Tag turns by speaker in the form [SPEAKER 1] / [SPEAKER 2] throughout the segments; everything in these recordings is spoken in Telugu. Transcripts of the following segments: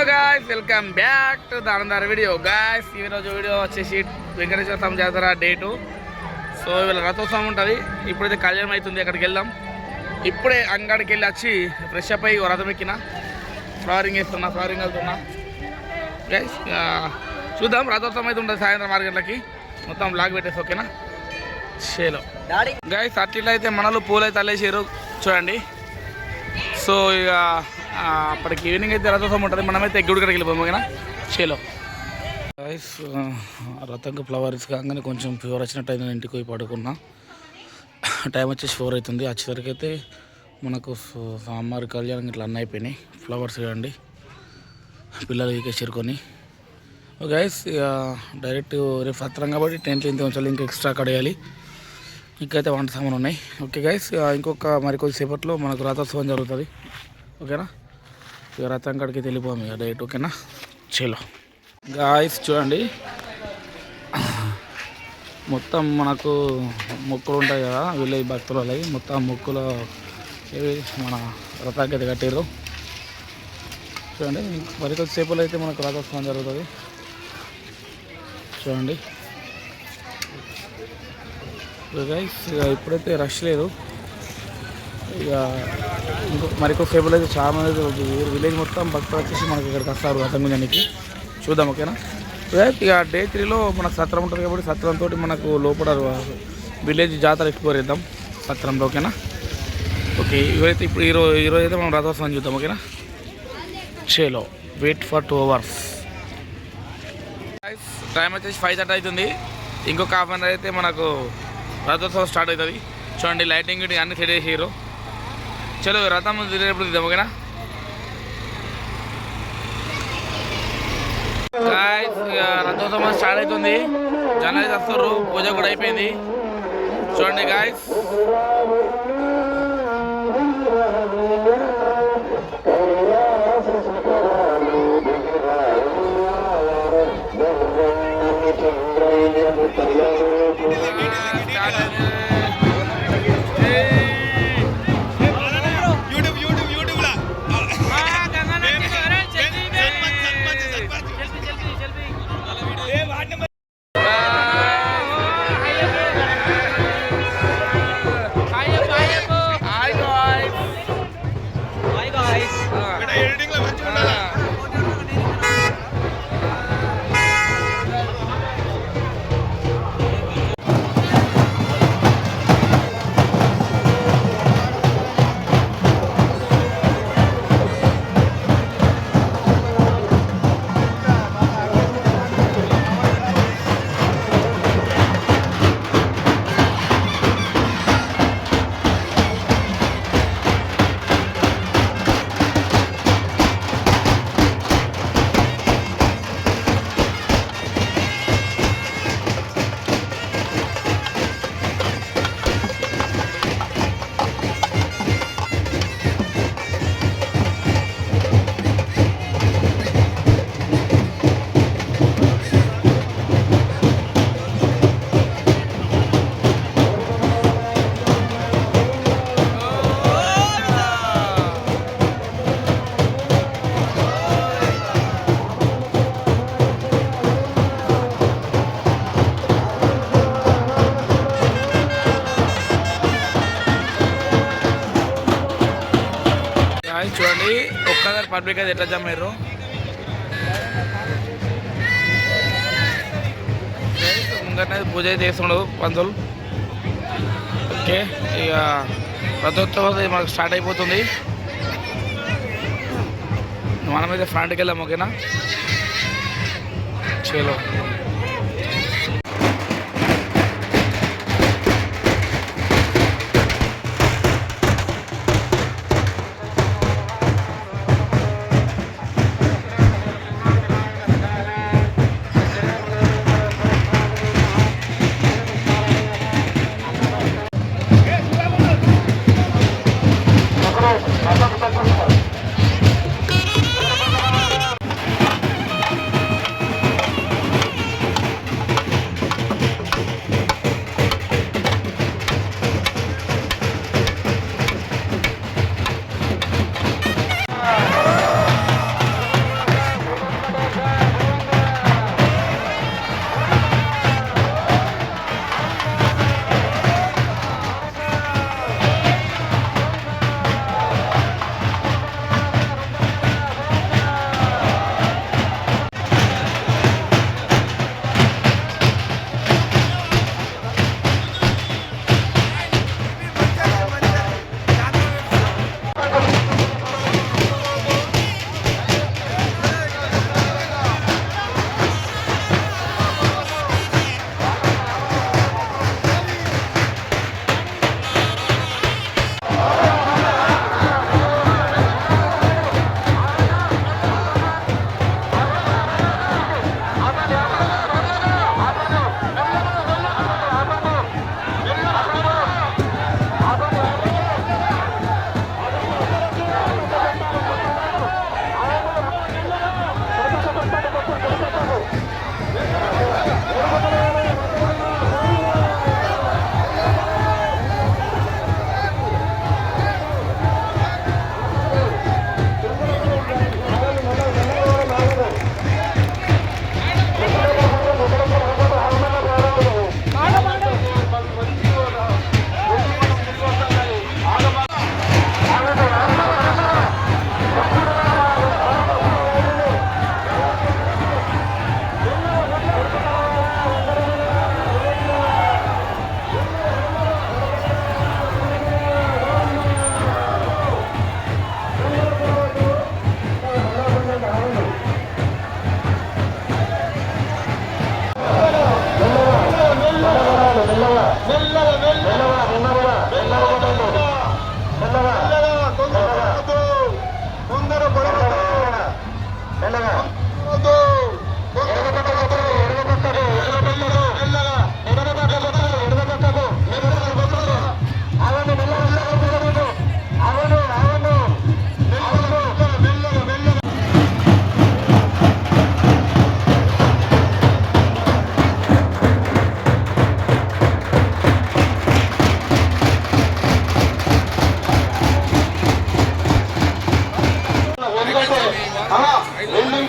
[SPEAKER 1] Guys welcome back to the another video guys. ఈరోజు వీడియో వచ్చేసి వెంకటేశ్వర స్వామి జాతర డేటు. సో ఇవాళ రథోత్సవం ఉంటుంది. ఇప్పుడైతే కళ్యాణం అవుతుంది, అక్కడికి వెళ్దాం. ఇప్పుడే అంగడికి వెళ్ళి వచ్చి ఫ్రెష్ అప్ అయ్యి రథం ఎక్కిన, ఫ్లవరింగ్ వేస్తున్నా, ఫ్లవరింగ్ వెళ్తున్నా గైస్. చూద్దాం, రథోత్సవం అయితే ఉంటుంది సాయంత్రం 6 గంటలకి. మొత్తం బ్లాగ్ పెట్టేసి ఓకేనా. షేలో గైస్ అట్లా అయితే మనలు పూలు అయితే అల్లేసారు చూడండి. సో ఇక అప్పటికి ఈవినింగ్ అయితే రథోత్సవం ఉంటుంది. మనమైతే గుడి కడికి వెళ్ళిపోయాము ఓకేనా. షేలో గైస్ రథంకి ఫ్లవర్స్ కాగానే కొంచెం ఫీవర్ వచ్చినట్టు అయితే ఇంటికి పోయి పడుకున్నా. టైం వచ్చేసి 4 అవుతుంది. వచ్చేసరికి అయితే మనకు సాంబార్ కళ్యాణం ఇట్లా అన్నీ అయిపోయినాయి. ఫ్లవర్స్ చూడండి, పిల్లలు ఇక చేరుకొని గైస్. ఇక డైరెక్ట్ రేపు సత్రం కాబట్టి టెంట్లు ఇంత ఉంచాలి, ఇంకా ఎక్స్ట్రా కడేయాలి. ఇంకైతే వంట సామాన్ ఉన్నాయి. ఓకే గైస్, ఇంకొక మరికొద్ది సేపట్లో మనకు రథోత్సవం జరుగుతుంది ఓకేనా. ఇక రథం కాడికి వెళ్ళిపోయాము ఇక డైరెక్ట్ ఓకేనా. చలో గాయస్ చూడండి, మొత్తం మనకు మొక్కులు ఉంటాయి కదా విలేజ్ భక్తులు, అలాగే మొత్తం మొక్కులు మన రథానికి అయితే కట్టారు చూడండి. మరికొద్ది సేపులో అయితే మనకు రథోత్సవం జరుగుతుంది చూడండి గైస్. ఇప్పుడైతే రష్ లేదు. ఇక మరికొద్ది సేపులో అయితే చాలా మంది విలేజ్ మొత్తం భక్తులు వచ్చేసి మనకి ఇక్కడికి వస్తారు రథం గుంజానికి. చూద్దాం ఓకేనా. ఇక డే 3లో మన సత్రం ఉంటుంది కాబట్టి సత్రంతో మనకు లోపల విలేజ్ జాతర ఎక్స్ప్లోర్ చేద్దాం సత్రంలో ఓకేనా. ఓకే ఇవైతే ఇప్పుడు ఈరోజు అయితే మనం రథోత్సవం చూద్దాం ఓకేనా. చేలో వెయిట్ ఫర్ 2 hours. టైం వచ్చేసి 5:30 అవుతుంది. ఇంకొక హాఫ్ అన్ అవర్ అయితే మనకు రథోత్సవం స్టార్ట్ అవుతుంది చూడండి. లైటింగ్ అన్ని సెట్ చేసారు. చలో రథం తిరిగేప్పుడు తీద్దాం ఓకేనా. గాయ్స్ రథోత్సవం స్టార్ట్ అవుతుంది, జనాలు అయితే వస్తారు, పూజ కూడా అయిపోయింది చూడండి గాయ్స్. చూడండి ఒక్కసారి పబ్లిక్ అయితే ఎట్లా జమ్మారు. ముంగట పూజ అయితే చేస్తుండవు పంతులు. ఓకే ఇక రథోత్సవం మనకు స్టార్ట్ అయిపోతుంది. మనమైతే ఫ్రంట్కి వెళ్దాం ఓకేనా. చలో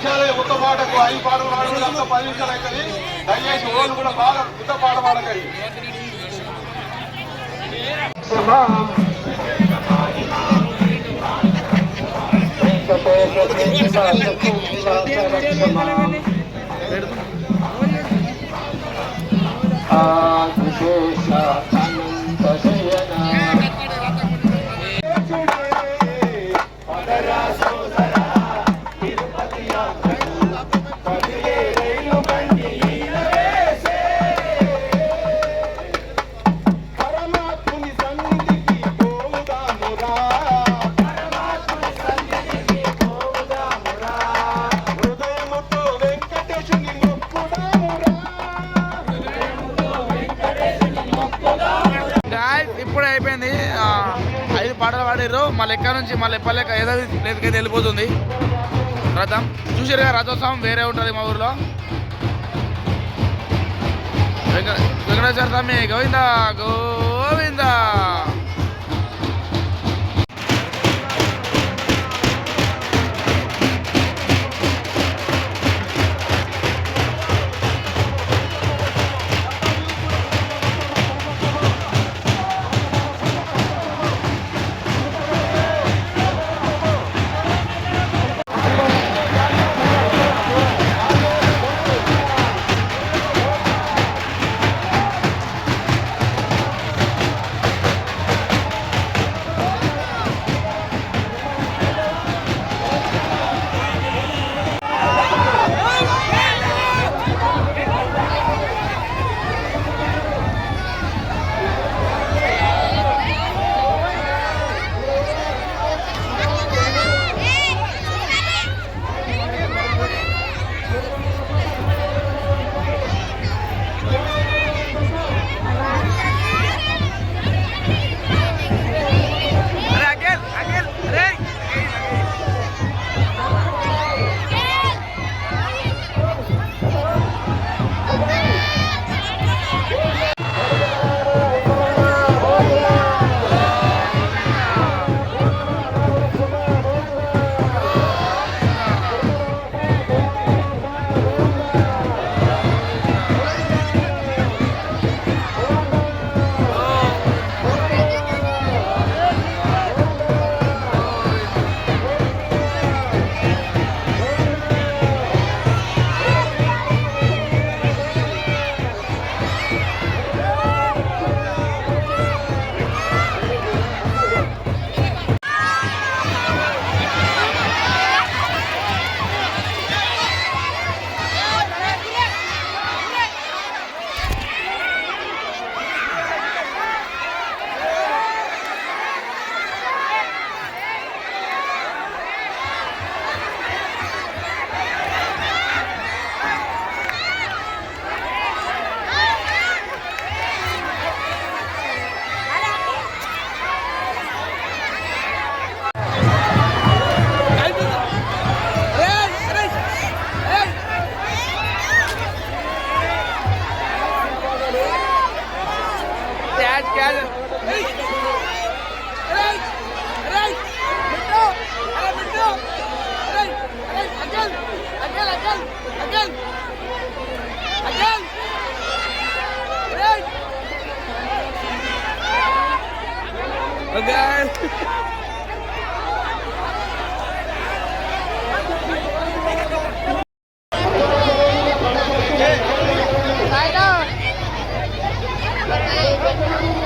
[SPEAKER 2] నిమిషాలే కొత్త పాటకు 5 పాటలు పాడుకుంటే అంత 10 నిమిషాలు అవుతుంది. దయచేసి ఓళ్ళు కూడా బాగా కొత్త పాట పాడకండి.
[SPEAKER 1] ఇప్పుడే అయిపోయింది. 5 పాటలు పాడారు. మళ్ళీ ఎక్కడ నుంచి మళ్ళీ ఎప్పలేక ఏదో లేదుకైతే వెళ్ళిపోతుంది రథం. చూసారుగా రథోత్సవం వేరే ఉంటుంది మా ఊర్లో. వెంకటేశ్వర స్వామి గోవిందా గోవిందా. Guys.
[SPEAKER 3] Bye.